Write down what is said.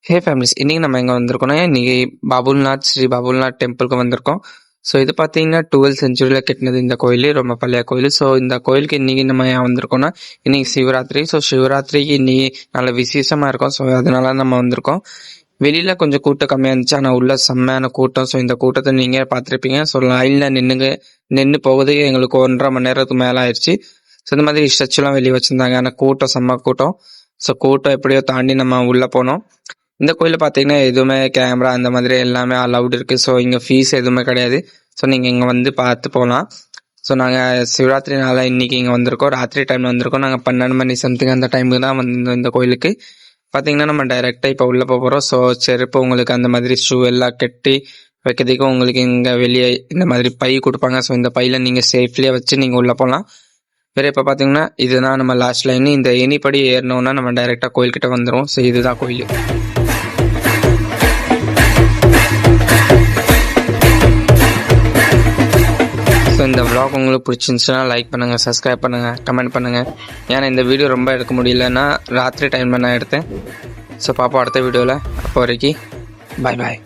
ஹே families, இன்னைக்கு நம்ம எங்கே வந்திருக்கோம்னா, இன்னைக்கு ஸ்ரீ பாபுல்நாத் டெம்பிளுக்கு வந்திருக்கோம். ஸோ இது பார்த்தீங்கன்னா 12th செஞ்சுரியில் கட்டினது இந்த கோயில், ரொம்ப பழைய கோயில். ஸோ இந்த கோயிலுக்கு இன்னைக்கு நம்ம ஏன் வந்திருக்கோம்னா, இன்னைக்கு சிவராத்திரி. ஸோ சிவராத்திரிக்கு இன்னைக்கு நல்ல விசேஷமாக இருக்கும். ஸோ அதனால நம்ம வந்திருக்கோம். வெளியில கொஞ்சம் கூட்டம் கம்மியாக இருந்துச்சு, ஆனால் உள்ள செம்மையான கூட்டம். ஸோ இந்த கூட்டத்தை நீங்கள் பார்த்துருப்பீங்க. ஸோ லைனில் நின்று போகுது எங்களுக்கு 1.5 மணி நேரத்துக்கு மேலே ஆயிடுச்சு. ஸோ இந்த மாதிரி ஸ்ட்ரெச்சுலாம் வெளியே வச்சுருந்தாங்க, ஆனால் கூட்டம் செம்ம கூட்டம். ஸோ கூட்டம் எப்படியோ தாண்டி நம்ம உள்ளே போனோம். இந்த கோயிலில் பார்த்தீங்கன்னா எதுவுமே கேமரா அந்த மாதிரி எல்லாமே அலவுட் இருக்குது. ஸோ இங்கே ஃபீஸ் எதுவுமே கிடையாது. ஸோ நீங்கள் இங்கே வந்து பார்த்து போகலாம். ஸோ நாங்கள் சிவராத்திரி நாளில் இன்றைக்கி இங்கே வந்திருக்கோம். ராத்திரி டைமில் வந்திருக்கோம். நாங்கள் 12 மணி சம்திங் அந்த டைமுக்கு தான் வந்திருந்தோம் இந்த கோயிலுக்கு. பார்த்தீங்கன்னா நம்ம டைரெக்டாக இப்போ உள்ளே போகிறோம். ஸோ செருப்பு உங்களுக்கு அந்த மாதிரி ஷூ எல்லாம் கட்டி வைக்கிறதுக்கும் உங்களுக்கு இங்கே வெளியே இந்த மாதிரி பை கொடுப்பாங்க. ஸோ இந்த பையில் நீங்கள் சேஃப்லியாக வச்சு நீங்கள் உள்ளே போகலாம். வேறு இப்போ பார்த்தீங்கன்னா இதுதான் நம்ம லாஸ்ட் லைன். இந்த ஏணிப்படி ஏறினோன்னா நம்ம டைரெக்டாக கோயில்கிட்ட வந்துடும். ஸோ இதுதான் கோயில். ஸோ இந்த vlog உங்களுக்கு பிடிச்சிருந்துச்சுன்னா லைக் பண்ணுங்கள், சப்ஸ்கிரைப் பண்ணுங்கள், கமெண்ட் பண்ணுங்கள். ஏன்னா இந்த வீடியோ ரொம்ப எடுக்க முடியலன்னா ராத்திரி டைமில் நான் எடுத்தேன். ஸோ பார்ப்போம் அடுத்த வீடியோவில். அப்போ வரைக்கும் பாய்.